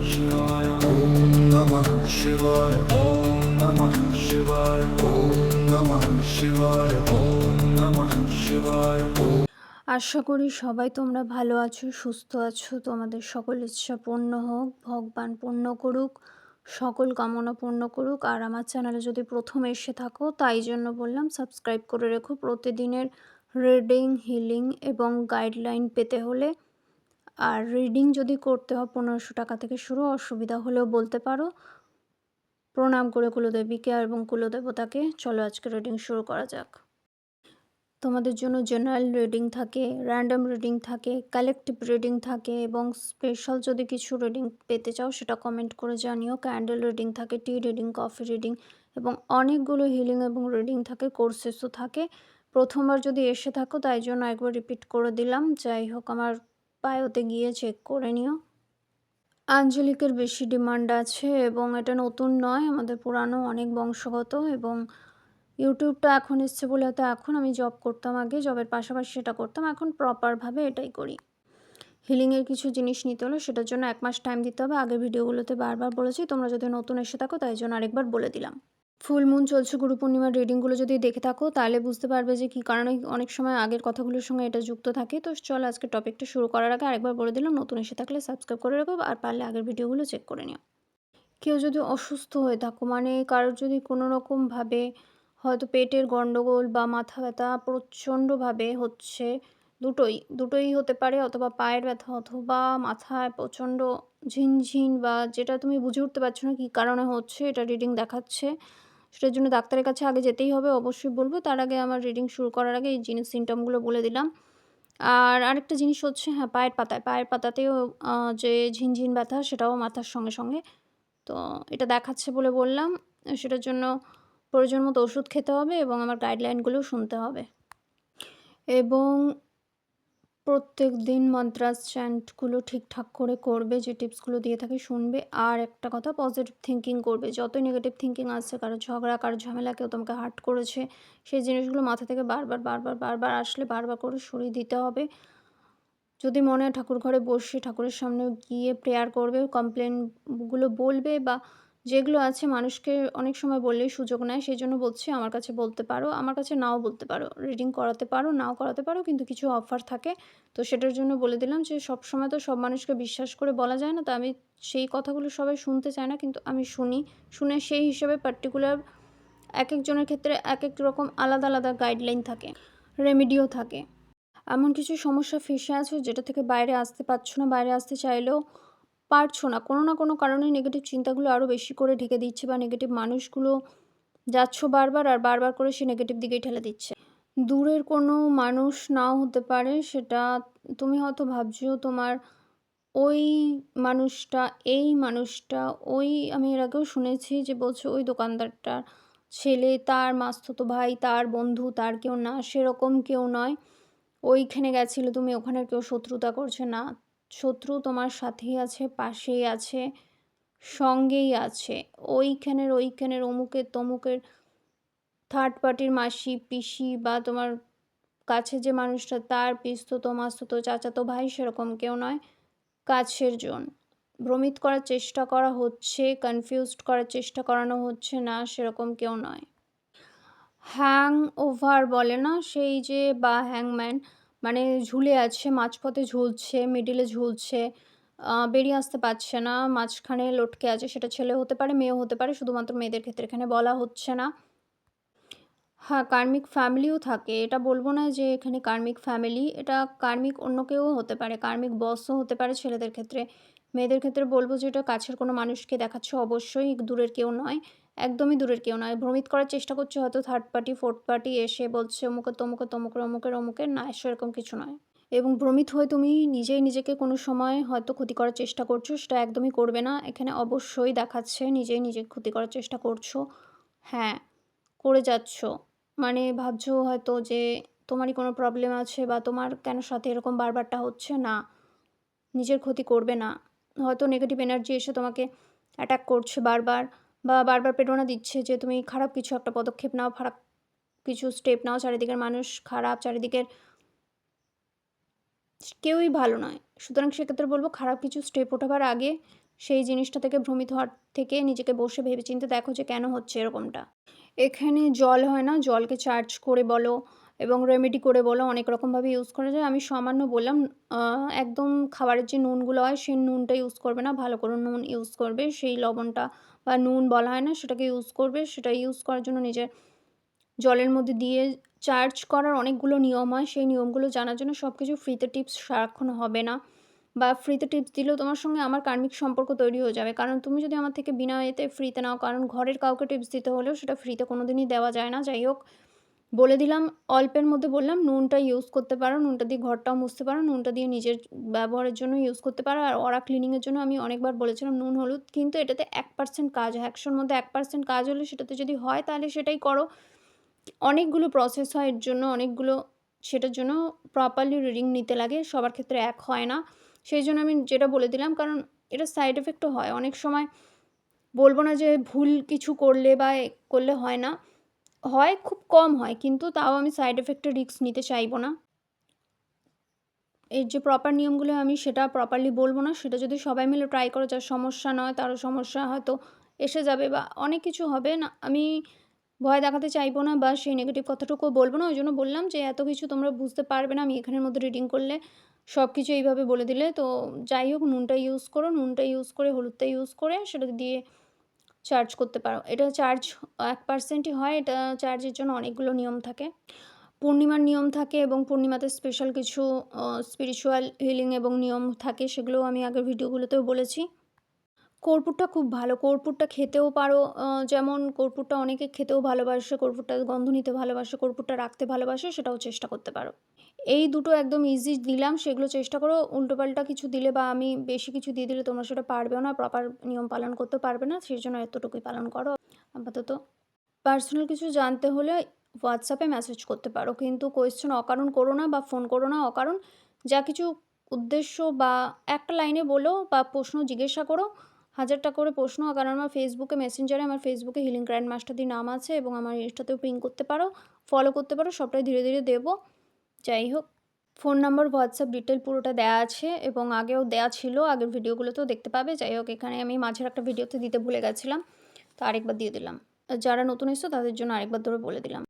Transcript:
Shivaya, Om Namah Shivaya, Om Namah Shivaya, Om Namah Shivaya, Om Namah Shivaya, Om। আশা করি সবাই তোমরা ভালো আছো, সুস্থ আছো। তোমাদের সকল ইচ্ছা পূর্ণ হোক, ভগবান পূর্ণ করুক, সকল কামনা পূর্ণ করুক। আর আমার চ্যানেলে যদি প্রথম এসে থাকো তাই জন্য বললাম সাবস্ক্রাইব করে রেখো প্রতিদিনের রিডিং, হিলিং এবং গাইডলাইন পেতে হলে। আর রিডিং যদি করতে হয় 1500 টাকা থেকে শুরু, অসুবিধা হলেও বলতে পারো। প্রণাম করে কুলদেবীকে এবং কুলদেবতাকে। চলো আজকে রিডিং শুরু করা যাক। তোমাদের জন্য জেনারেল রিডিং থাকে, র্যান্ডম রিডিং থাকে, কালেকটিভ রিডিং থাকে এবং স্পেশাল যদি কিছু রিডিং পেতে চাও সেটা কমেন্ট করে জানিও। ক্যান্ডেল রিডিং থাকে, টি রিডিং, কফি রিডিং এবং অনেকগুলো হিলিং এবং রিডিং থাকে, কোর্সেসও থাকে। প্রথমবার যদি এসে থাকো তাই জন্য একবার রিপিট করে দিলাম। যাই হোক, আমার বায়োতে গিয়ে চেক করে নিও। আঞ্জলিকের বেশি ডিমান্ড আছে এবং এটা নতুন নয়, আমাদের পুরানো অনেক বংশগত। এবং ইউটিউবটা এখন এসছে বলে হয়তো এখন, আমি জব করতাম আগে, জবের পাশাপাশি সেটা করতাম, এখন প্রপারভাবে এটাই করি। হিলিংয়ের কিছু জিনিস নিতে হলে সেটার জন্য 1 মাস টাইম দিতে হবে। আগের ভিডিওগুলোতে বারবার বলেছি, তোমরা যদি নতুন এসে থাকো তাই জন্য আরেকবার বলে দিলাম। ফুল মুন চলছে, গুরু পূর্ণিমার রিডিংগুলো যদি দেখে থাকো তাহলে বুঝতে পারবে যে কী কারণে অনেক সময় আগের কথাগুলোর সঙ্গে এটা যুক্ত থাকে। তো চলো আজকে টপিকটা শুরু করার আগে আরেকবার বলে দিলাম, নতুন এসে থাকলে সাবস্ক্রাইব করে রাখো আর পারলে আগের ভিডিওগুলো চেক করে নিও। কেউ যদি অসুস্থ হয়ে থাকো, মানে কারোর যদি কোনো রকমভাবে হয়তো পেটের গণ্ডগোল বা মাথা ব্যথা প্রচণ্ডভাবে হচ্ছে, দুটোই হতে পারে, অথবা পায়ের ব্যথা অথবা মাথায় প্রচণ্ড ঝিনঝিন, বা যেটা তুমি বুঝে উঠতে পারছো না কী কারণে হচ্ছে, এটা রিডিং দেখাচ্ছে, সেটার জন্য ডাক্তারের কাছে আগে যেতেই হবে, অবশ্যই বলবো। তার আগে আমার রিডিং শুরু করার আগে এই সিমটমগুলো বলে দিলাম। আর আরেকটা জিনিস হচ্ছে, হ্যাঁ, পায়ের পাতাতেও যে ঝিনঝিন ব্যথা সেটাও মাথার সঙ্গে সঙ্গে। তো এটা দেখাচ্ছে বলে বললাম, সেটার জন্য প্রয়োজন মতো ওষুধ খেতে হবে এবং আমার গাইডলাইনগুলোও শুনতে হবে। এবং প্রত্যেকদিন মন্ত্রাস চ্যান্টগুলো ঠিকঠাক করে করবে, যে টিপসগুলো দিয়ে থাকি শুনবে। আর একটা কথা, পজিটিভ থিঙ্কিং করবে। যতই নেগেটিভ থিঙ্কিং আসছে, কারো ঝগড়া, কারো ঝামেলা, কেউ তোমাকে হার্ট করেছে, সেই জিনিসগুলো মাথা থেকে বারবার আসলে বারবার করে সরিয়ে দিতে হবে। যদি মনে হয় ঠাকুর ঘরে বসে ঠাকুরের সামনে গিয়ে প্রেয়ার করবে, কমপ্লেনগুলো বলবে, বা যেগুলো আছে মানুষকে অনেক সময় বললেই সুযোগ নেয়, সেই জন্য বলছি আমার কাছে বলতে পারো, আমার কাছে নাও বলতে পারো, রিডিং করাতে পারো, নাও করাতে পারো, কিন্তু কিছু অফার থাকে। তো সেটার জন্য বলে দিলাম যে সবসময় তো সব মানুষকে বিশ্বাস করে বলা যায় না, তো আমি সেই কথাগুলো সবাই শুনতে চায় না, কিন্তু আমি শুনে সেই হিসেবে পার্টিকুলার এক একজনের ক্ষেত্রে এক এক রকম আলাদা আলাদা গাইডলাইন থাকে, রেমেডিও থাকে। এমন কিছু সমস্যা ফেঁসে আছো যেটা থেকে বাইরে আসতে পারছো না, বাইরে আসতে চাইলেও পারছো না, কোনো না কোনো কারণে নেগেটিভ চিন্তাগুলো আরও বেশি করে ঢেকে দিচ্ছে, বা নেগেটিভ মানুষগুলো যাচ্ছ বারবার আর বারবার করে সে নেগেটিভ দিকেই ঠেলে দিচ্ছে। দূরের কোনো মানুষ নাও হতে পারে, সেটা তুমি হয়তো ভাবছো তোমার ওই মানুষটা, এই মানুষটা, ওই, আমি এর আগেও শুনেছি যে বলছে ওই দোকানদারটার ছেলে, তার মাসতুতো ভাই, তার বন্ধু, তার কেউ না, সেরকম কেউ নয়। ওইখানে গেছিলে তুমি, ওখানের কেউ শত্রুতা করছে না, শত্রু তোমার সাথেই আছে, পাশেই আছে, সঙ্গেই আছে। ওইখানের অমুকের তমুকের থার্ড পার্টির মাসি, পিসি, বা তোমার কাছে যে মানুষটা তার পিসতুতো, মাসতুতো, চাচাতো ভাই, সেরকম কেউ নয়, কাছের জন। ভ্রমিত করার চেষ্টা করা হচ্ছে, কনফিউজড করার চেষ্টা করানো হচ্ছে, না সেরকম কেউ নয়। হ্যাং ওভার বলে না সেই যে, বা হ্যাংম্যান, মানে ঝুলে আছে, মাঝপথে ঝুলছে, মিডিলে ঝুলছে, বেরিয়ে আসতে পারছে না, মাঝখানে লটকে আছে। সেটা ছেলে হতে পারে, মেয়েও হতে পারে, শুধুমাত্র মেয়েদের ক্ষেত্রে এখানে বলা হচ্ছে না। হ্যাঁ, কার্মিক ফ্যামিলিও থাকে, এটা বলবো না যে এখানে কার্মিক ফ্যামিলি, এটা কার্মিক অন্য কেউ হতে পারে, কার্মিক বসও হতে পারে ছেলেদের ক্ষেত্রে। মেয়েদের ক্ষেত্রে বলবো যে এটা কাছের কোনো মানুষকে দেখাচ্ছে, অবশ্যই দূরের কেউ নয়, একদমই দূরের কেউ নয়। ভ্রমিত করার চেষ্টা করছে হয়তো থার্ড পার্টি, ফোর্থ পার্টি এসে বলছে অমুকের তমুকের, তমুকের অমুকের অমুকের, না সেরকম কিছু নয়। এবং ভ্রমিত হয়ে তুমি নিজেই নিজেকে কোনো সময় হয়তো ক্ষতি করার চেষ্টা করছো, সেটা একদমই করবে না। এখানে অবশ্যই দেখাচ্ছে নিজেই নিজেকে ক্ষতি করার চেষ্টা করছো, হ্যাঁ, করে যাচ্ছো। মানে ভাবছো হয়তো যে তোমারই কোনো প্রবলেম আছে, বা তোমার কেন সাথে এরকম বারবারটা হচ্ছে, না, নিজের ক্ষতি করবে না। হয়তো নেগেটিভ এনার্জি এসে তোমাকে অ্যাটাক করছে বারবার, বা বারবার প্রেরণা দিচ্ছে যে তুমি খারাপ কিছু একটা পদক্ষেপ নাও, খারাপ কিছু স্টেপ নাও। চারিদিকের মানুষ খারাপ, চারিদিকের কেউই ভালো নয়। সুতরাং সেক্ষেত্রে বলবো খারাপ কিছু স্টেপ ওঠাবার আগে সেই জিনিসটা থেকে ভ্রমিত হওয়ার থেকে নিজেকে বসে ভেবেচিন্তে দেখো যে কেন হচ্ছে এরকমটা। এখানে জল হয় না, জলকে চার্জ করে বলো এবং রেমেডি করে বলো, অনেক রকমভাবে ইউজ করা যায়। আমি সামান্য বললাম, একদম খাবারের যে নুনগুলো হয় সেই নুনটা ইউজ করবে না, ভালো করে নুন ইউজ করবে। সেই লবণটা বা নুন বলা হয় না, সেটাকে ইউজ করবে। সেটা ইউজ করার জন্য নিজের জলের মধ্যে দিয়ে চার্জ করার অনেকগুলো নিয়ম হয়। সেই নিয়মগুলো জানার জন্য সবকিছু ফ্রিতে টিপস সারাক্ষণ হবে না, বা ফ্রিতে টিপস দিলেও তোমার সঙ্গে আমার কার্মিক সম্পর্ক তৈরি হয়ে যাবে। কারণ তুমি যদি আমার থেকে বিনা এতে ফ্রিতে নাও, কারণ ঘরের কাউকে টিপস দিতে হলেও সেটা ফ্রিতে কোনোদিনই দেওয়া যায় না। যাই হোক, বলে দিলাম, অল্পের মধ্যে বললাম নুনটা ইউজ করতে পারো, নুনটা দিয়ে ঘরটাও মুছতে পারো, নুনটা দিয়ে নিজের ব্যবহারের জন্য ইউজ করতে পারো। আর ওরা ক্লিনিংয়ের জন্য আমি অনেকবার বলেছিলাম নুন, হলুদ, কিন্তু এটাতে 1% কাজ হয়। 100 র মধ্যে 1% কাজ হলে সেটাতে যদি হয় তাহলে সেটাই করো। অনেকগুলো প্রসেস হয় এর জন্য, অনেকগুলো সেটার জন্য প্রপারলি রিডিং নিতে লাগে। সবার ক্ষেত্রে এক হয় না। সেই জন্য আমি যেটা বলে দিলাম, কারণ এটা সাইড এফেক্টও হয়। অনেক সময় বলব না যে ভুল কিছু করলে বা করলে হয় না। হয়, খুব কম হয়। কিন্তু তাও আমি সাইড এফেক্টের রিস্ক নিতে চাইব না। এর যে প্রপার নিয়মগুলো আমি সেটা প্রপারলি বলব না। সেটা যদি সবাই মিলে ট্রাই করে, যার সমস্যা নয় তারও সমস্যা হয়তো এসে যাবে বা অনেক কিছু হবে না। আমি ভয় দেখাতে চাইবো না বা সেই নেগেটিভ কথাটুকুও বলব না। ওইজন্য বললাম যে এত কিছু তোমরা বুঝতে পারবে না। আমি এখানের মধ্যে রিডিং করলে সবকিছু এইভাবে বলে দিলে। তো যাই হোক, নুনটা ইউজ করো। নুনটা ইউজ করে, হলুদটা ইউজ করে সেটা দিয়ে চার্জ করতে পারো। এটা চার্জ 1% ই হয়। এটা চার্জের জন্য অনেকগুলো নিয়ম থাকে। পূর্ণিমার নিয়ম থাকে এবং পূর্ণিমাতে স্পেশাল কিছু স্পিরিচুয়াল হিলিং এবং নিয়ম থাকে, সেগুলোও আমি আগের ভিডিওগুলোতেও বলেছি। কর্পূরটা খুব ভালো। কর্পূরটা খেতেও পারো, যেমন কর্পূরটা অনেকে খেতেও ভালোবাসে, কর্পূরটার গন্ধ নিতে ভালোবাসে, কর্পূরটা রাখতে ভালোবাসে, সেটাও চেষ্টা করতে পারো। এই দুটো একদম ইজি দিলাম, সেগুলো চেষ্টা করো। উল্টোপাল্টা কিছু দিলে বা আমি বেশি কিছু দিয়ে দিলে তোমরা সেটা পারবেও না, প্রপার নিয়ম পালন করতে পারবে না। সেজন্য এতটুকুই পালন করো আপাতত। পার্সোনাল কিছু জানতে হলে হোয়াটসঅ্যাপে মেসেজ করতে পারো, কিন্তু কোয়েশ্চেন অকারণ করো না বা ফোন করো না অকারণ। যা কিছু উদ্দেশ্য বা একটা লাইনে বলো বা প্রশ্ন জিজ্ঞাসা করো, 1000টা করে প্রশ্ন। কারণ আমার ফেসবুকে মেসেঞ্জারে, আমার ফেসবুকে হিলিং গ্র্যান্ড মাস্টারদি নাম আছে এবং আমার ইনস্টাতেও পিং করতে পারো, ফলো করতে পারো। সবটাই ধীরে ধীরে দেবো। যাই হোক, ফোন নাম্বার, হোয়াটসঅ্যাপ ডিটেল পুরোটা দেওয়া আছে এবং আগেও দেওয়া ছিল, আগের ভিডিওগুলোতেও দেখতে পাবে। যাই হোক, এখানে আমি মাঝের একটা ভিডিওতে দিতে ভুলে গেছিলাম, তো আরেকবার দিয়ে দিলাম। যারা নতুন এসছো তাদের জন্য আরেকবার ধরে বলে দিলাম।